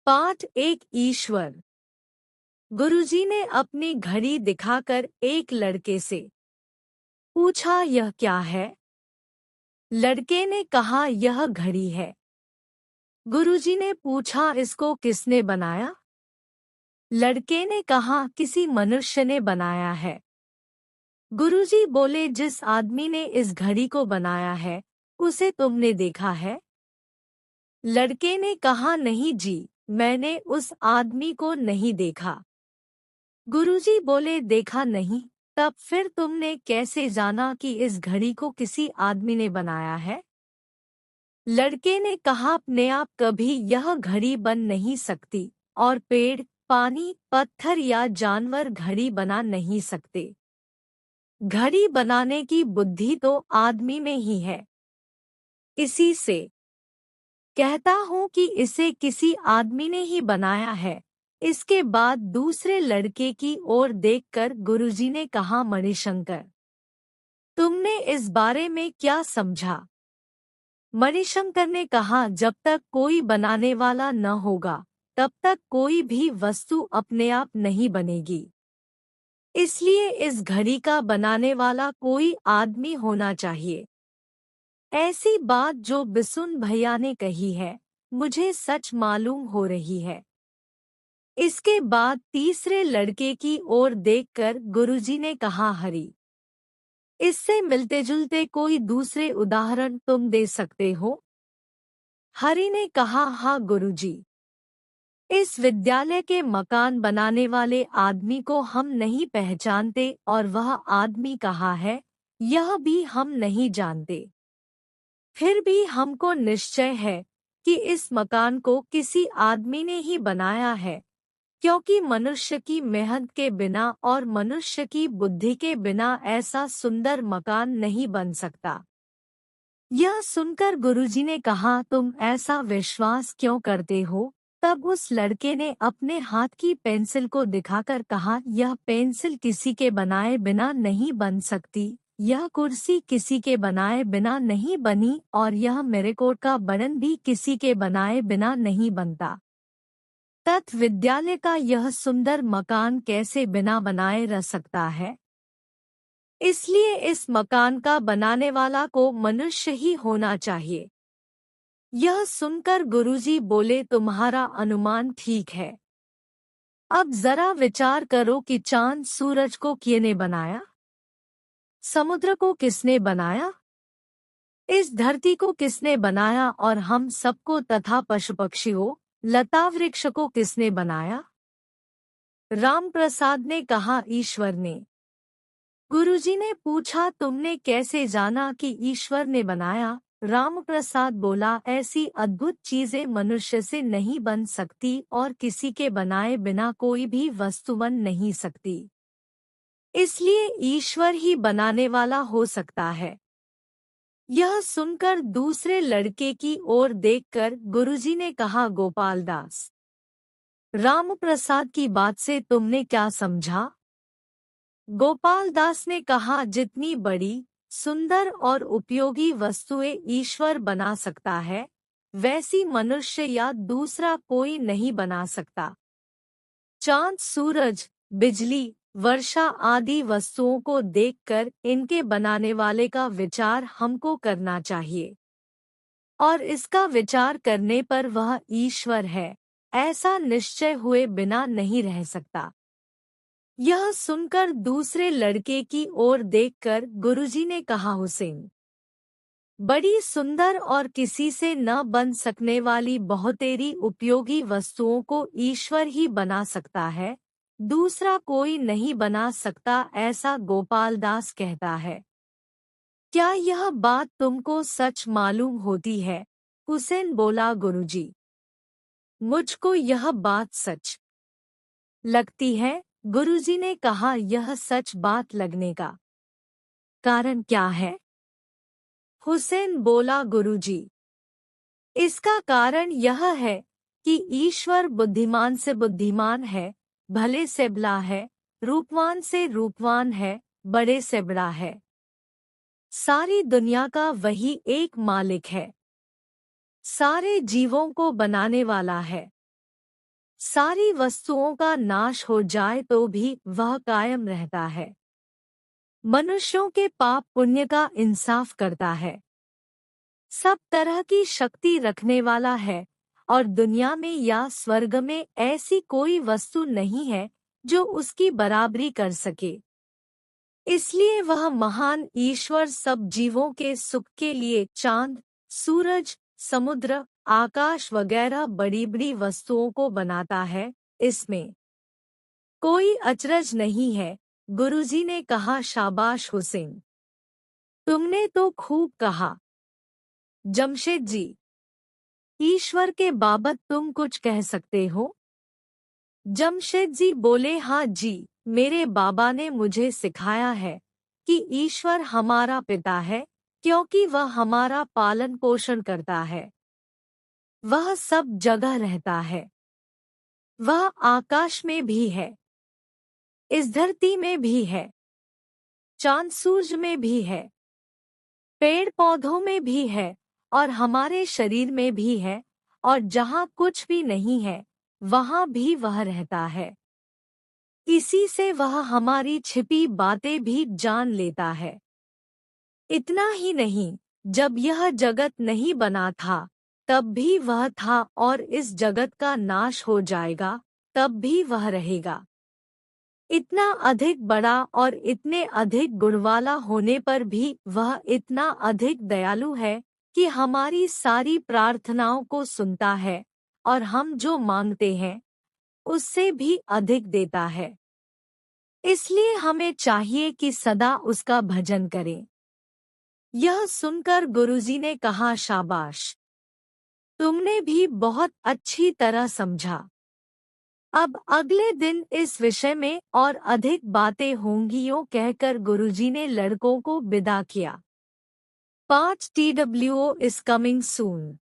पाठ एक। ईश्वर। गुरुजी ने अपनी घड़ी दिखाकर एक लड़के से पूछा, यह क्या है? लड़के ने कहा, यह घड़ी है। गुरुजी ने पूछा, इसको किसने बनाया? लड़के ने कहा, किसी मनुष्य ने बनाया है। गुरुजी बोले, जिस आदमी ने इस घड़ी को बनाया है उसे तुमने देखा है? लड़के ने कहा, नहीं जी, मैंने उस आदमी को नहीं देखा। गुरुजी बोले, देखा नहीं, तब फिर तुमने कैसे जाना कि इस घड़ी को किसी आदमी ने बनाया है? लड़के ने कहा, अपने आप कभी यह घड़ी बन नहीं सकती और पेड़, पानी, पत्थर या जानवर घड़ी बना नहीं सकते। घड़ी बनाने की बुद्धि तो आदमी में ही है। इसी से कहता हूँ कि इसे किसी आदमी ने ही बनाया है। इसके बाद दूसरे लड़के की ओर देखकर गुरुजी ने कहा, मणिशंकर, तुमने इस बारे में क्या समझा? मणिशंकर ने कहा, जब तक कोई बनाने वाला न होगा तब तक कोई भी वस्तु अपने आप नहीं बनेगी। इसलिए इस घड़ी का बनाने वाला कोई आदमी होना चाहिए। ऐसी बात जो बिसुन भैया ने कही है मुझे सच मालूम हो रही है। इसके बाद तीसरे लड़के की ओर देखकर गुरुजी ने कहा, हरि, इससे मिलते जुलते कोई दूसरे उदाहरण तुम दे सकते हो? हरि ने कहा, हाँ गुरुजी, इस विद्यालय के मकान बनाने वाले आदमी को हम नहीं पहचानते और वह आदमी कहाँ है यह भी हम नहीं जानते। फिर भी हमको निश्चय है कि इस मकान को किसी आदमी ने ही बनाया है, क्योंकि मनुष्य की मेहनत के बिना और मनुष्य की बुद्धि के बिना ऐसा सुंदर मकान नहीं बन सकता। यह सुनकर गुरुजी ने कहा, तुम ऐसा विश्वास क्यों करते हो? तब उस लड़के ने अपने हाथ की पेंसिल को दिखाकर कहा, यह पेंसिल किसी के बनाए बिना नहीं बन सकती, यह कुर्सी किसी के बनाए बिना नहीं बनी और यह मेरे कोट का बटन भी किसी के बनाए बिना नहीं बनता। तत् विद्यालय का यह सुंदर मकान कैसे बिना बनाए रह सकता है? इसलिए इस मकान का बनाने वाला को मनुष्य ही होना चाहिए। यह सुनकर गुरुजी बोले, तुम्हारा अनुमान ठीक है। अब जरा विचार करो कि चांद सूरज को किसने बनाया? समुद्र को किसने बनाया? इस धरती को किसने बनाया और हम सबको तथा पशु पक्षियों, लता वृक्ष को किसने बनाया? राम प्रसाद ने कहा, ईश्वर ने। गुरुजी ने पूछा, तुमने कैसे जाना कि ईश्वर ने बनाया? राम प्रसाद बोला, ऐसी अद्भुत चीजें मनुष्य से नहीं बन सकती और किसी के बनाए बिना कोई भी वस्तु बन नहीं सकती। इसलिए ईश्वर ही बनाने वाला हो सकता है। यह सुनकर दूसरे लड़के की ओर देखकर गुरुजी ने कहा, गोपाल दास, राम प्रसाद की बात से तुमने क्या समझा? गोपाल दास ने कहा, जितनी बड़ी, सुंदर और उपयोगी वस्तुएं ईश्वर बना सकता है वैसी मनुष्य या दूसरा कोई नहीं बना सकता। चांद, सूरज, बिजली, वर्षा आदि वस्तुओं को देखकर इनके बनाने वाले का विचार हमको करना चाहिए और इसका विचार करने पर वह ईश्वर है ऐसा निश्चय हुए बिना नहीं रह सकता। यह सुनकर दूसरे लड़के की ओर देखकर गुरुजी ने कहा, हुसैन, बड़ी सुंदर और किसी से न बन सकने वाली बहुतेरी उपयोगी वस्तुओं को ईश्वर ही बना सकता है, दूसरा कोई नहीं बना सकता, ऐसा गोपाल दास कहता है। क्या यह बात तुमको सच मालूम होती है? हुसैन बोला, गुरुजी, मुझको यह बात सच लगती है। गुरुजी ने कहा, यह सच बात लगने का कारण क्या है? हुसैन बोला, गुरुजी, इसका कारण यह है कि ईश्वर बुद्धिमान से बुद्धिमान है, भले से भला है, रूपवान से रूपवान है, बड़े से बड़ा है। सारी दुनिया का वही एक मालिक है। सारे जीवों को बनाने वाला है। सारी वस्तुओं का नाश हो जाए तो भी वह कायम रहता है। मनुष्यों के पाप पुण्य का इंसाफ करता है। सब तरह की शक्ति रखने वाला है और दुनिया में या स्वर्ग में ऐसी कोई वस्तु नहीं है जो उसकी बराबरी कर सके। इसलिए वह महान ईश्वर सब जीवों के सुख के लिए चांद, सूरज, समुद्र, आकाश वगैरह बड़ी बड़ी वस्तुओं को बनाता है। इसमें कोई अचरज नहीं है। गुरुजी ने कहा, शाबाश हुसैन, तुमने तो खूब कहा। जमशेद जी, ईश्वर के बाबत तुम कुछ कह सकते हो? जमशेद जी बोले, हाँ जी, मेरे बाबा ने मुझे सिखाया है कि ईश्वर हमारा पिता है क्योंकि वह हमारा पालन पोषण करता है। वह सब जगह रहता है। वह आकाश में भी है, इस धरती में भी है, चांद सूरज में भी है, पेड़ पौधों में भी है और हमारे शरीर में भी है, और जहाँ कुछ भी नहीं है वहाँ भी वह रहता है। इसी से वह हमारी छिपी बातें भी जान लेता है। इतना ही नहीं, जब यह जगत नहीं बना था तब भी वह था, और इस जगत का नाश हो जाएगा तब भी वह रहेगा। इतना अधिक बड़ा और इतने अधिक गुणवाला होने पर भी वह इतना अधिक दयालु है कि हमारी सारी प्रार्थनाओं को सुनता है और हम जो मांगते हैं उससे भी अधिक देता है। इसलिए हमें चाहिए कि सदा उसका भजन करें। यह सुनकर गुरुजी ने कहा, शाबाश, तुमने भी बहुत अच्छी तरह समझा। अब अगले दिन इस विषय में और अधिक बातें होंगी, यूं कहकर गुरुजी ने लड़कों को विदा किया। 5 TWO is coming soon।